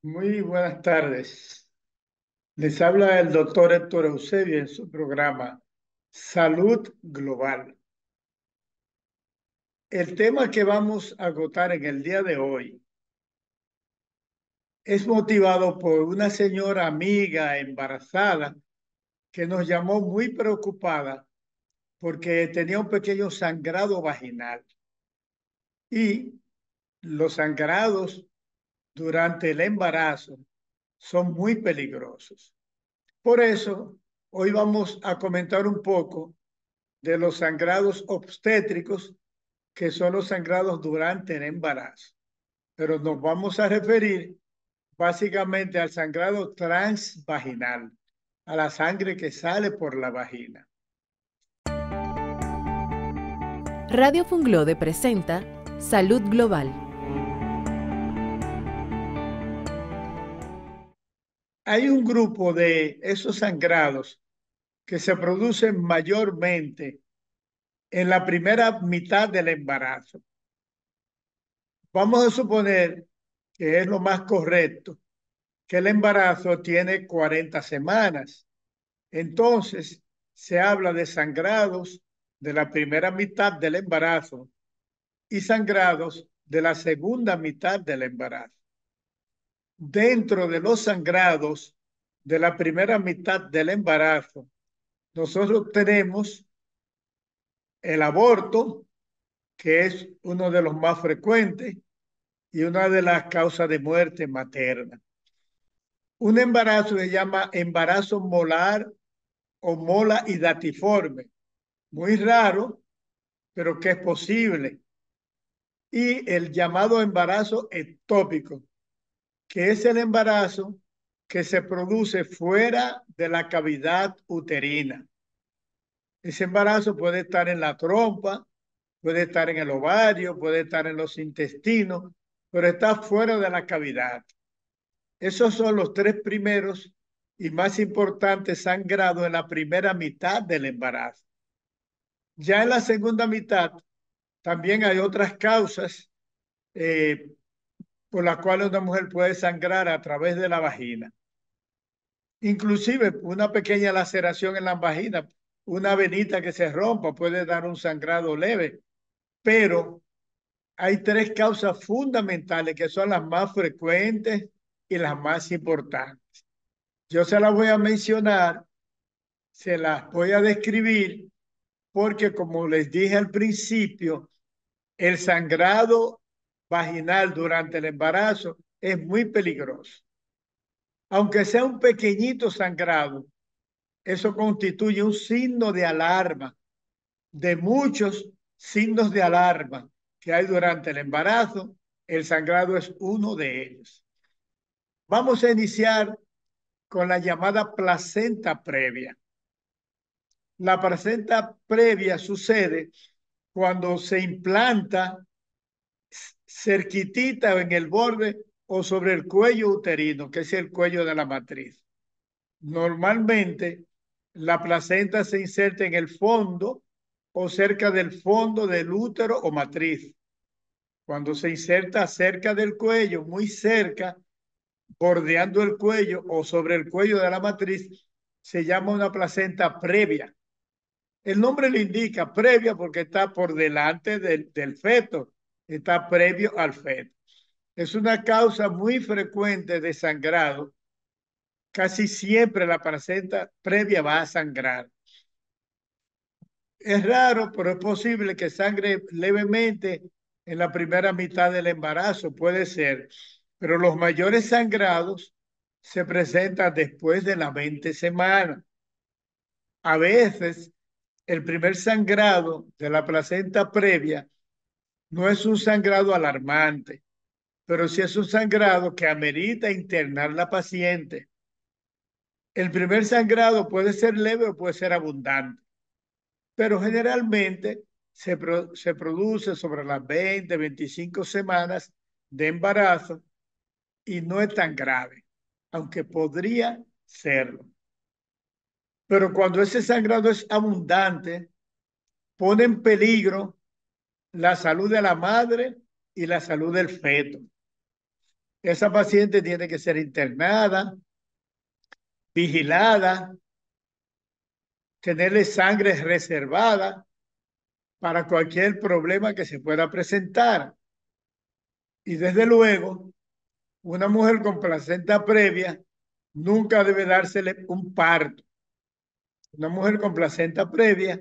Muy buenas tardes. Les habla el doctor Héctor Eusebio en su programa Salud Global. El tema que vamos a agotar en el día de hoy es motivado por una señora amiga embarazada que nos llamó muy preocupada porque tenía un pequeño sangrado vaginal y los sangrados durante el embarazo son muy peligrosos. Por eso, hoy vamos a comentar un poco de los sangrados obstétricos, que son los sangrados durante el embarazo. Pero nos vamos a referir básicamente al sangrado transvaginal, a la sangre que sale por la vagina. Radio Funglode presenta Salud Global. Hay un grupo de esos sangrados que se producen mayormente en la primera mitad del embarazo. Vamos a suponer que es lo más correcto, que el embarazo tiene 40 semanas. Entonces, se habla de sangrados de la primera mitad del embarazo y sangrados de la segunda mitad del embarazo. Dentro de los sangrados de la primera mitad del embarazo, nosotros tenemos el aborto, que es uno de los más frecuentes y una de las causas de muerte materna. Un embarazo se llama embarazo molar o mola hidatiforme, muy raro, pero que es posible. Y el llamado embarazo ectópico, que es el embarazo que se produce fuera de la cavidad uterina. Ese embarazo puede estar en la trompa, puede estar en el ovario, puede estar en los intestinos, pero está fuera de la cavidad. Esos son los tres primeros y más importantes sangrados en la primera mitad del embarazo. Ya en la segunda mitad también hay otras causas eh, por las cuales una mujer puede sangrar a través de la vagina. Inclusive una pequeña laceración en la vagina, una venita que se rompa puede dar un sangrado leve, pero hay tres causas fundamentales que son las más frecuentes y las más importantes. Yo se las voy a mencionar, se las voy a describir, porque como les dije al principio, el sangrado vaginal durante el embarazo es muy peligroso. Aunque sea un pequeñito sangrado, eso constituye un signo de alarma, de muchos signos de alarma que hay durante el embarazo. El sangrado es uno de ellos. Vamos a iniciar con la llamada placenta previa. La placenta previa sucede cuando se implanta cerquitita en el borde o sobre el cuello uterino, que es el cuello de la matriz. Normalmente, la placenta se inserta en el fondo o cerca del fondo del útero o matriz. Cuando se inserta cerca del cuello, muy cerca, bordeando el cuello o sobre el cuello de la matriz, se llama una placenta previa. El nombre le indica previa porque está por delante del feto, está previo al feto. Es una causa muy frecuente de sangrado. Casi siempre la placenta previa va a sangrar. Es raro, pero es posible que sangre levemente en la primera mitad del embarazo, puede ser, pero los mayores sangrados se presentan después de las 20 semanas. A veces, el primer sangrado de la placenta previa no es un sangrado alarmante, pero sí es un sangrado que amerita internar la paciente. El primer sangrado puede ser leve o puede ser abundante, pero generalmente se produce sobre las 20, 25 semanas de embarazo y no es tan grave, aunque podría serlo. Pero cuando ese sangrado es abundante, pone en peligro la salud de la madre y la salud del feto. Esa paciente tiene que ser internada, vigilada, tenerle sangre reservada para cualquier problema que se pueda presentar. Y desde luego, una mujer con placenta previa nunca debe dársele un parto. Una mujer con placenta previa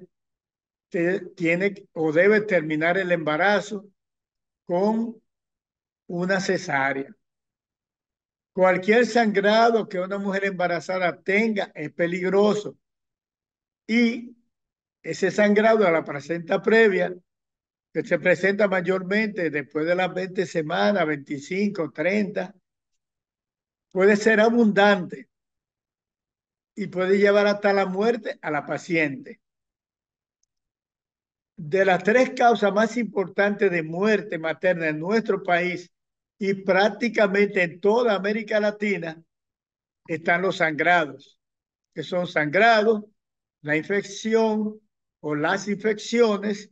tiene o debe terminar el embarazo con una cesárea. Cualquier sangrado que una mujer embarazada tenga es peligroso y ese sangrado a la placenta previa, que se presenta mayormente después de las 20 semanas, 25, 30, puede ser abundante y puede llevar hasta la muerte a la paciente. De las tres causas más importantes de muerte materna en nuestro país y prácticamente en toda América Latina están los sangrados, que son sangrados, la infección o las infecciones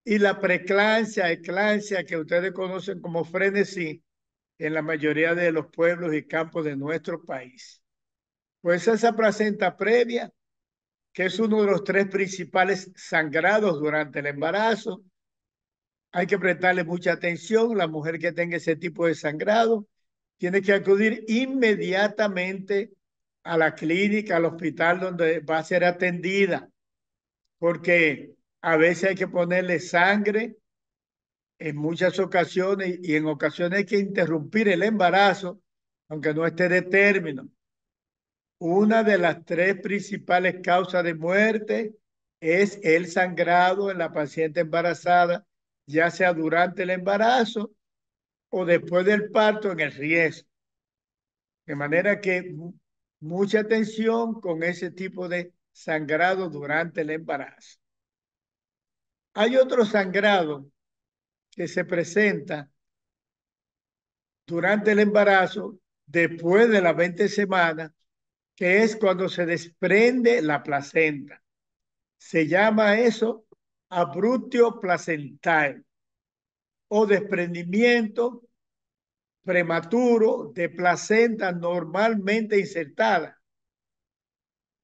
y la preeclampsia, eclampsia, que ustedes conocen como frenesí en la mayoría de los pueblos y campos de nuestro país. Pues esa placenta previa, que es uno de los tres principales sangrados durante el embarazo, hay que prestarle mucha atención. La mujer que tenga ese tipo de sangrado tiene que acudir inmediatamente a la clínica, al hospital donde va a ser atendida, porque a veces hay que ponerle sangre en muchas ocasiones y en ocasiones hay que interrumpir el embarazo, aunque no esté de término. Una de las tres principales causas de muerte es el sangrado en la paciente embarazada, ya sea durante el embarazo o después del parto en el riesgo. De manera que mucha atención con ese tipo de sangrado durante el embarazo. Hay otro sangrado que se presenta durante el embarazo, después de las 20 semanas, que es cuando se desprende la placenta. Se llama eso abruptio placentae o desprendimiento prematuro de placenta normalmente insertada.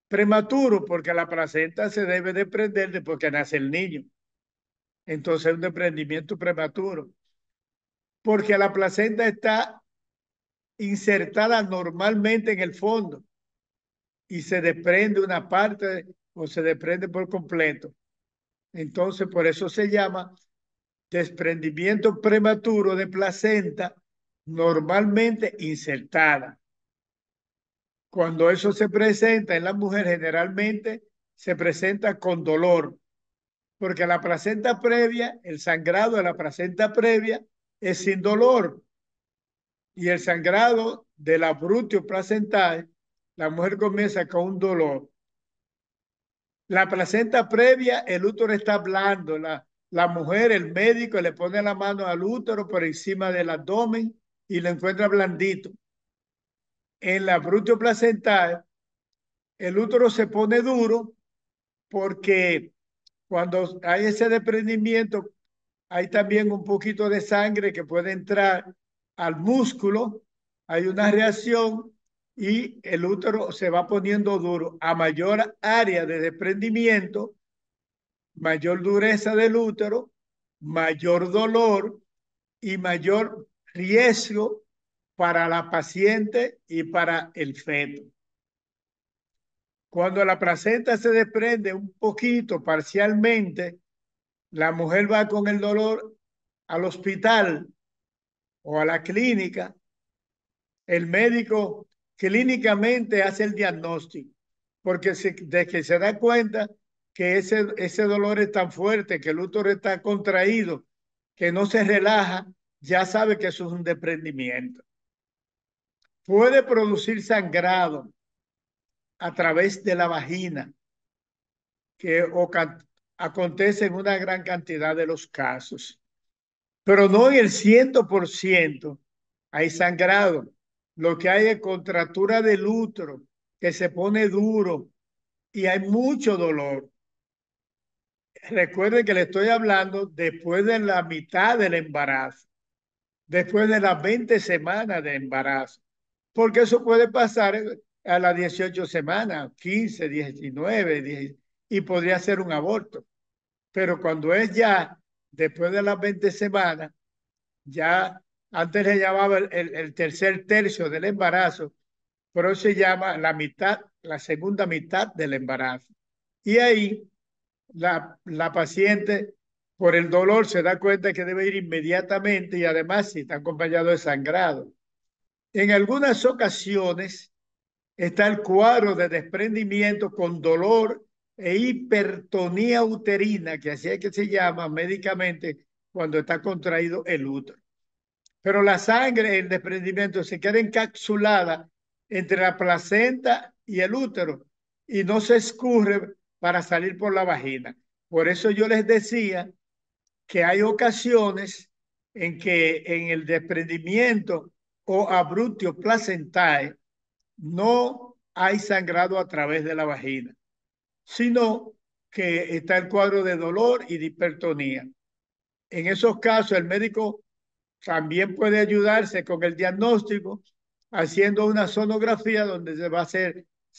Prematuro porque la placenta se debe desprender después que nace el niño. Entonces es un desprendimiento prematuro. Porque la placenta está insertada normalmente en el fondo y se desprende una parte o se desprende por completo. Entonces por eso se llama desprendimiento prematuro de placenta normalmente insertada. Cuando eso se presenta en la mujer, generalmente se presenta con dolor, porque la placenta previa, el sangrado de la placenta previa es sin dolor, y el sangrado del abruptio placentae, la mujer comienza con un dolor. La placenta previa, el útero está blando, la mujer, el médico le pone la mano al útero por encima del abdomen y lo encuentra blandito. En la abruptio placentae, el útero se pone duro porque cuando hay ese desprendimiento, hay también un poquito de sangre que puede entrar al músculo, hay una reacción y el útero se va poniendo duro. A mayor área de desprendimiento, mayor dureza del útero, mayor dolor y mayor riesgo para la paciente y para el feto. Cuando la placenta se desprende un poquito, parcialmente, la mujer va con el dolor al hospital o a la clínica. El médico clínicamente hace el diagnóstico, porque de que se da cuenta que ese dolor es tan fuerte, que el útero está contraído, que no se relaja, ya sabe que eso es un desprendimiento. Puede producir sangrado a través de la vagina, que acontece en una gran cantidad de los casos, pero no en el 100% hay sangrado. Lo que hay es contractura del útero, que se pone duro y hay mucho dolor. Recuerden que le estoy hablando después de la mitad del embarazo. después de las 20 semanas de embarazo, porque eso puede pasar a las 18 semanas, 15, 19, 10, y podría ser un aborto. Pero cuando es ya después de las 20 semanas, ya antes le llamaba el tercer tercio del embarazo, pero se llama la mitad, la segunda mitad del embarazo. Y ahí la paciente, por el dolor, se da cuenta que debe ir inmediatamente y además si está acompañado de sangrado. En algunas ocasiones está el cuadro de desprendimiento con dolor e hipertonía uterina, que así es que se llama médicamente cuando está contraído el útero. Pero la sangre, el desprendimiento, se queda encapsulada entre la placenta y el útero y no se escurre para salir por la vagina. Por eso yo les decía que hay ocasiones en que en el desprendimiento o abruptio placentae no hay sangrado a través de la vagina, sino que está el cuadro de dolor y de hipertonía. En esos casos, el médico también puede ayudarse con el diagnóstico haciendo una sonografía donde se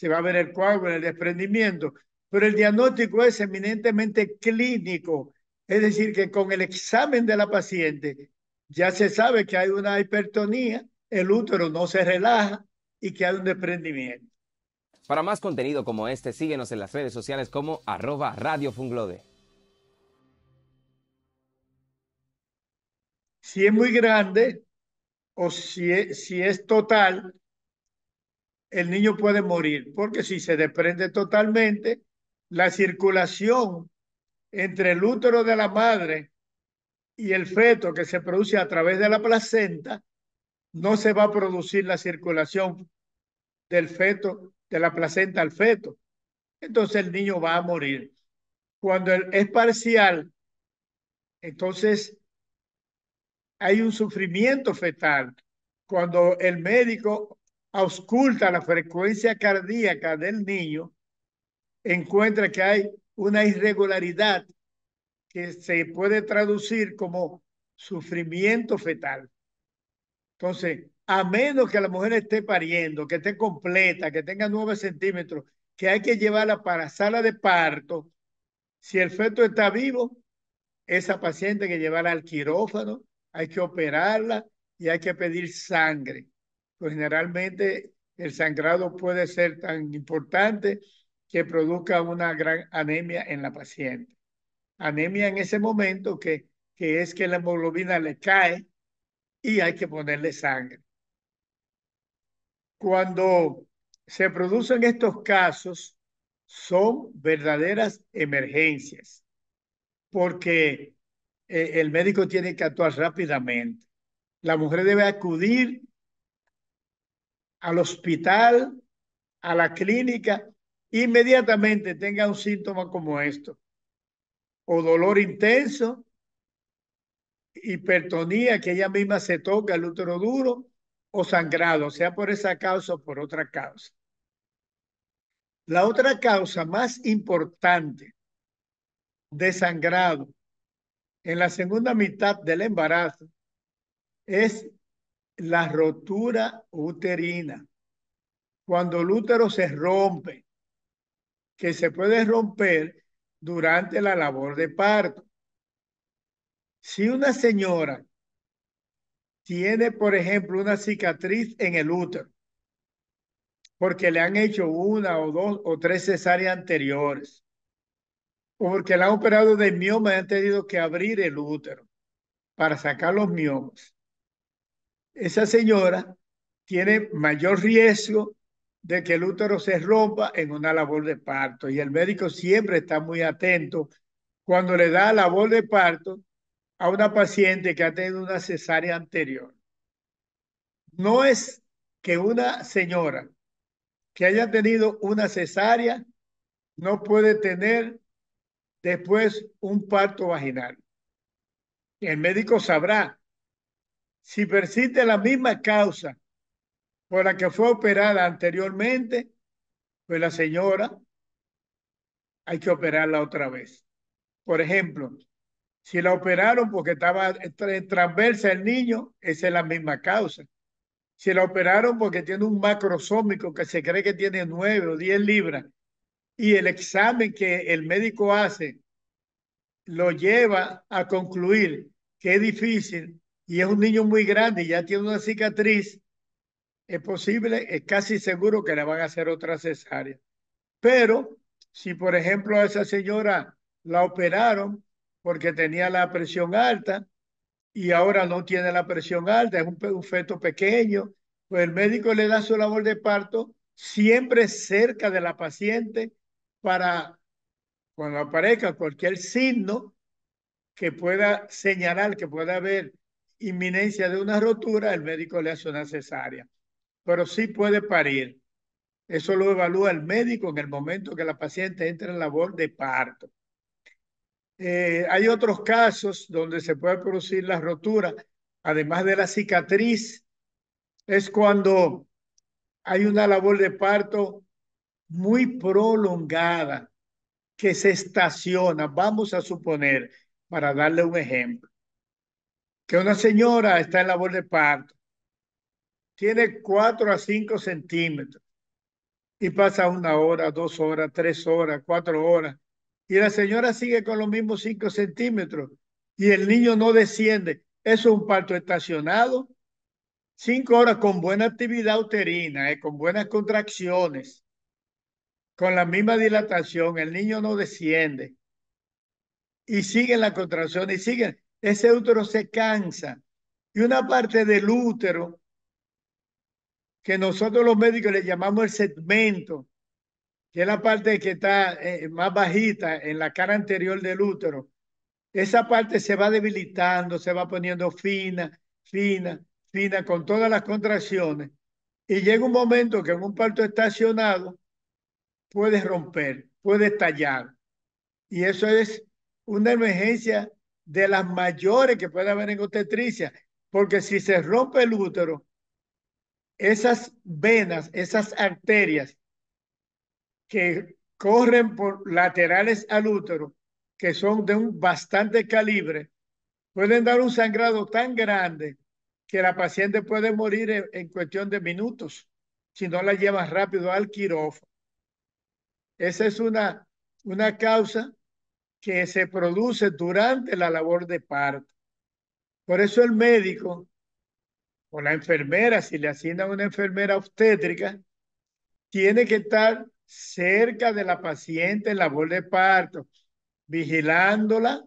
va a ver el cuadro, el desprendimiento, pero el diagnóstico es eminentemente clínico, es decir, que con el examen de la paciente ya se sabe que hay una hipertonía, el útero no se relaja y que hay un desprendimiento. Para más contenido como este, síguenos en las redes sociales como @Radio Funglode. Si es muy grande o si es total, el niño puede morir, porque si se desprende totalmente, la circulación entre el útero de la madre y el feto que se produce a través de la placenta, no se va a producir la circulación del feto, de la placenta al feto. Entonces el niño va a morir. Cuando es parcial, entonces hay un sufrimiento fetal. Cuando el médico ausculta la frecuencia cardíaca del niño, encuentra que hay una irregularidad que se puede traducir como sufrimiento fetal. Entonces, a menos que la mujer esté pariendo, que esté completa, que tenga 9 centímetros, que hay que llevarla para sala de parto, si el feto está vivo, esa paciente hay que llevarla al quirófano, hay que operarla y hay que pedir sangre. Pues generalmente el sangrado puede ser tan importante que produzca una gran anemia en la paciente. Anemia en ese momento que es que la hemoglobina le cae y hay que ponerle sangre. Cuando se producen estos casos, son verdaderas emergencias, porque el médico tiene que actuar rápidamente. La mujer debe acudir al hospital, a la clínica, inmediatamente tenga un síntoma como esto, o dolor intenso, hipertonía, que ella misma se toca el útero duro, o sangrado, sea por esa causa o por otra causa. La otra causa más importante de sangrado en la segunda mitad del embarazo es la rotura uterina. Cuando el útero se rompe, que se puede romper durante la labor de parto. Si una señora tiene, por ejemplo, una cicatriz en el útero, porque le han hecho una o dos o tres cesáreas anteriores, o porque la han operado de mioma y han tenido que abrir el útero para sacar los miomas, esa señora tiene mayor riesgo de que el útero se rompa en una labor de parto y el médico siempre está muy atento cuando le da labor de parto a una paciente que ha tenido una cesárea anterior. No es que una señora que haya tenido una cesárea no puede tener después un parto vaginal. El médico sabrá si persiste la misma causa por la que fue operada anteriormente, pues la señora hay que operarla otra vez. Por ejemplo, Si la operaron porque estaba transversa el niño, esa es la misma causa. Si la operaron porque tiene un macrosómico que se cree que tiene 9 o 10 libras y el examen que el médico hace lo lleva a concluir que es difícil y es un niño muy grande y ya tiene una cicatriz, es posible, es casi seguro que le van a hacer otra cesárea. Pero si, por ejemplo, a esa señora la operaron porque tenía la presión alta y ahora no tiene la presión alta, es un feto pequeño, pues el médico le da su labor de parto siempre cerca de la paciente para cuando aparezca cualquier signo que pueda señalar que pueda haber inminencia de una rotura, el médico le hace una cesárea. Pero sí puede parir. Eso lo evalúa el médico en el momento que la paciente entra en labor de parto. Hay otros casos donde se puede producir la rotura, además de la cicatriz, es cuando hay una labor de parto muy prolongada que se estaciona. Vamos a suponer, para darle un ejemplo, que una señora está en labor de parto, tiene 4 a 5 centímetros y pasa 1 hora, 2 horas, 3 horas, 4 horas y la señora sigue con los mismos 5 centímetros y el niño no desciende. Eso es un parto estacionado. 5 horas con buena actividad uterina, con buenas contracciones, con la misma dilatación, el niño no desciende y siguen la contracción y siguen. Ese útero se cansa y una parte del útero que nosotros los médicos le llamamos el segmento, que es la parte que está más bajita en la cara anterior del útero, esa parte se va debilitando, se va poniendo fina, fina, fina, con todas las contracciones. Y llega un momento que en un parto estacionado puede romper, puede estallar. Y eso es una emergencia de las mayores que puede haber en obstetricia, porque si se rompe el útero, esas venas, esas arterias que corren por laterales al útero, que son de un bastante calibre, pueden dar un sangrado tan grande que la paciente puede morir en cuestión de minutos si no la llevan rápido al quirófano. Esa es una causa que se produce durante la labor de parto. Por eso el médico o la enfermera, si le asigna una enfermera obstétrica, tiene que estar cerca de la paciente en labor de parto, vigilándola,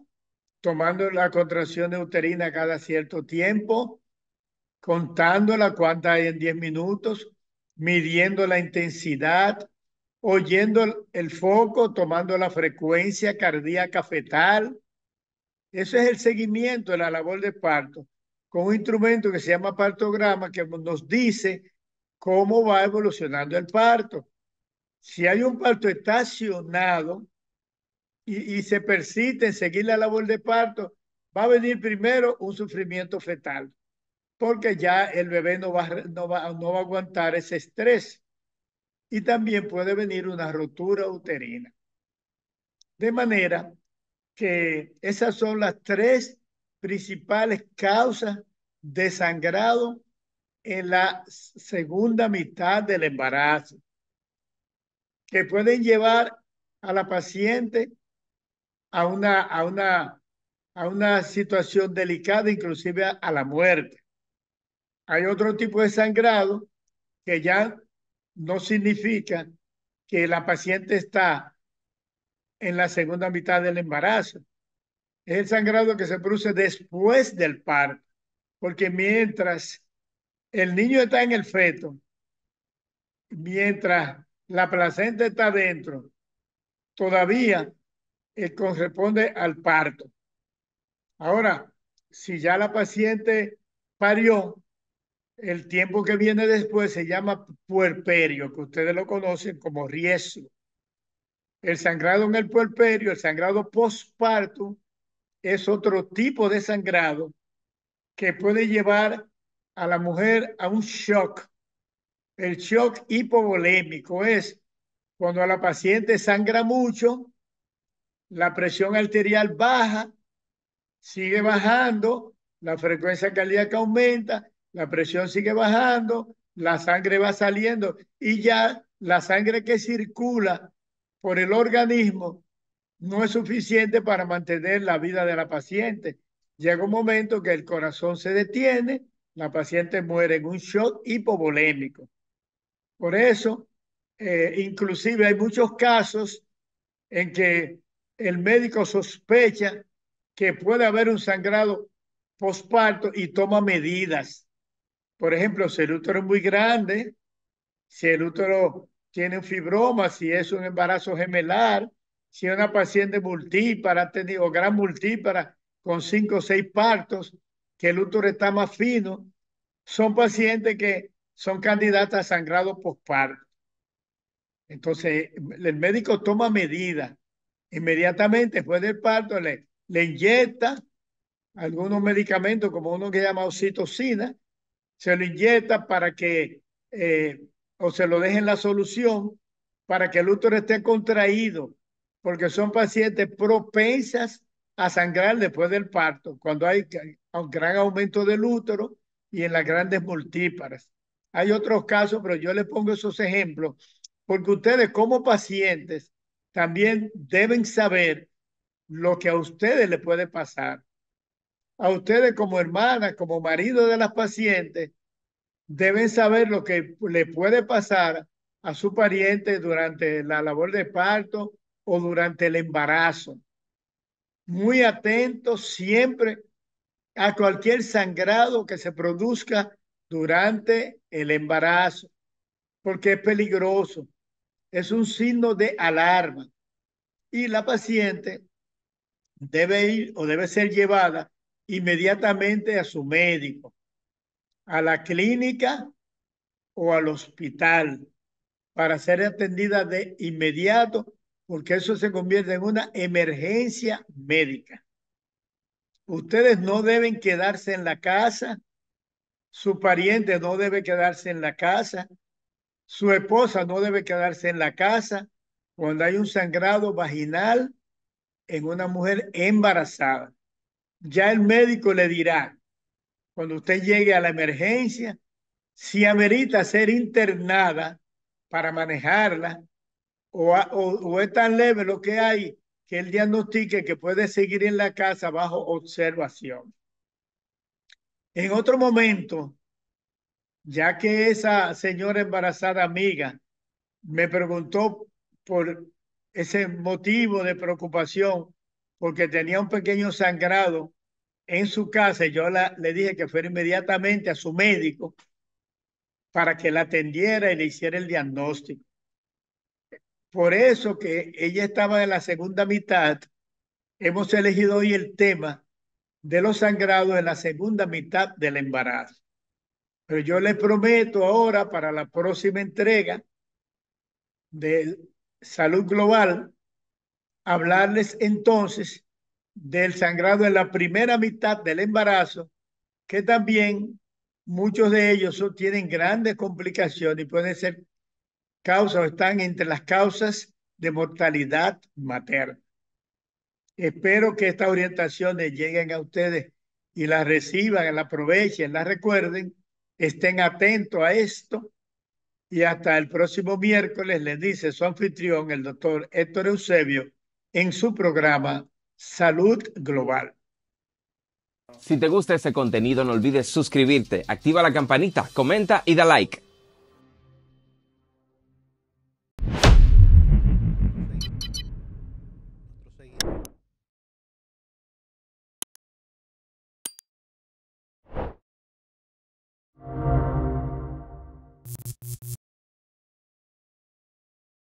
tomando la contracción uterina cada cierto tiempo, contándola cuánta hay en 10 minutos, midiendo la intensidad, oyendo el foco, tomando la frecuencia cardíaca fetal. Eso es el seguimiento de la labor de parto, con un instrumento que se llama partograma que nos dice cómo va evolucionando el parto. Si hay un parto estacionado y se persiste en seguir la labor de parto, va a venir primero un sufrimiento fetal, porque ya el bebé no va a aguantar ese estrés. Y también puede venir una rotura uterina. De manera que esas son las tres principales causas de sangrado en la segunda mitad del embarazo, que pueden llevar a la paciente a una situación delicada, inclusive a la muerte. Hay otro tipo de sangrado que ya no significa que la paciente está en la segunda mitad del embarazo. Es el sangrado que se produce después del parto, porque mientras el niño está en el feto, mientras la placenta está dentro, todavía corresponde al parto. Ahora, si ya la paciente parió, el tiempo que viene después se llama puerperio, que ustedes lo conocen como riesgo. El sangrado en el puerperio, el sangrado postparto, es otro tipo de sangrado que puede llevar a la mujer a un shock. El shock hipovolémico es cuando a la paciente sangra mucho, la presión arterial baja sigue bajando, la frecuencia cardíaca aumenta, la presión sigue bajando, la sangre va saliendo y ya la sangre que circula por el organismo no es suficiente para mantener la vida de la paciente. Llega un momento que el corazón se detiene, la paciente muere en un shock hipovolémico. Por eso, inclusive hay muchos casos en que el médico sospecha que puede haber un sangrado posparto y toma medidas. Por ejemplo, si el útero es muy grande, si el útero tiene un fibroma, si es un embarazo gemelar, si es una paciente multípara, ha tenido gran multípara con 5 o 6 partos, que el útero está más fino, son pacientes que son candidatas a sangrado posparto. Entonces, el médico toma medidas. Inmediatamente después del parto le inyecta algunos medicamentos, como uno que se llama oxitocina, se lo inyecta para que, o se lo deje en la solución, para que el útero esté contraído, porque son pacientes propensas a sangrar después del parto, cuando hay un gran aumento del útero y en las grandes multíparas. Hay otros casos, pero yo le pongo esos ejemplos, porque ustedes como pacientes también deben saber lo que a ustedes le puede pasar. A ustedes como hermanas, como marido de las pacientes, deben saber lo que le puede pasar a su pariente durante la labor de parto o durante el embarazo. Muy atentos siempre a cualquier sangrado que se produzca durante el embarazo, porque es peligroso, es un signo de alarma y la paciente debe ir o debe ser llevada inmediatamente a su médico, a la clínica o al hospital para ser atendida de inmediato, porque eso se convierte en una emergencia médica. Ustedes no deben quedarse en la casa, su pariente no debe quedarse en la casa, su esposa no debe quedarse en la casa cuando hay un sangrado vaginal en una mujer embarazada. Ya el médico le dirá, cuando usted llegue a la emergencia, si amerita ser internada para manejarla o es tan leve lo que hay que él diagnostique que puede seguir en la casa bajo observación. En otro momento, ya que esa señora embarazada amiga me preguntó por ese motivo de preocupación, porque tenía un pequeño sangrado en su casa, y yo le dije que fuera inmediatamente a su médico para que la atendiera y le hiciera el diagnóstico. Por eso que ella estaba en la segunda mitad, hemos elegido hoy el tema de los sangrados en la segunda mitad del embarazo. Pero yo le prometo ahora para la próxima entrega de Salud Global, hablarles entonces del sangrado en la primera mitad del embarazo, que también muchos de ellos tienen grandes complicaciones y pueden ser causas o están entre las causas de mortalidad materna. Espero que estas orientaciones lleguen a ustedes y las reciban, las aprovechen, las recuerden, estén atentos a esto y hasta el próximo miércoles les dice su anfitrión, el doctor Héctor Eusebio, en su programa Salud Global. Si te gusta este contenido, no olvides suscribirte, activa la campanita, comenta y da like.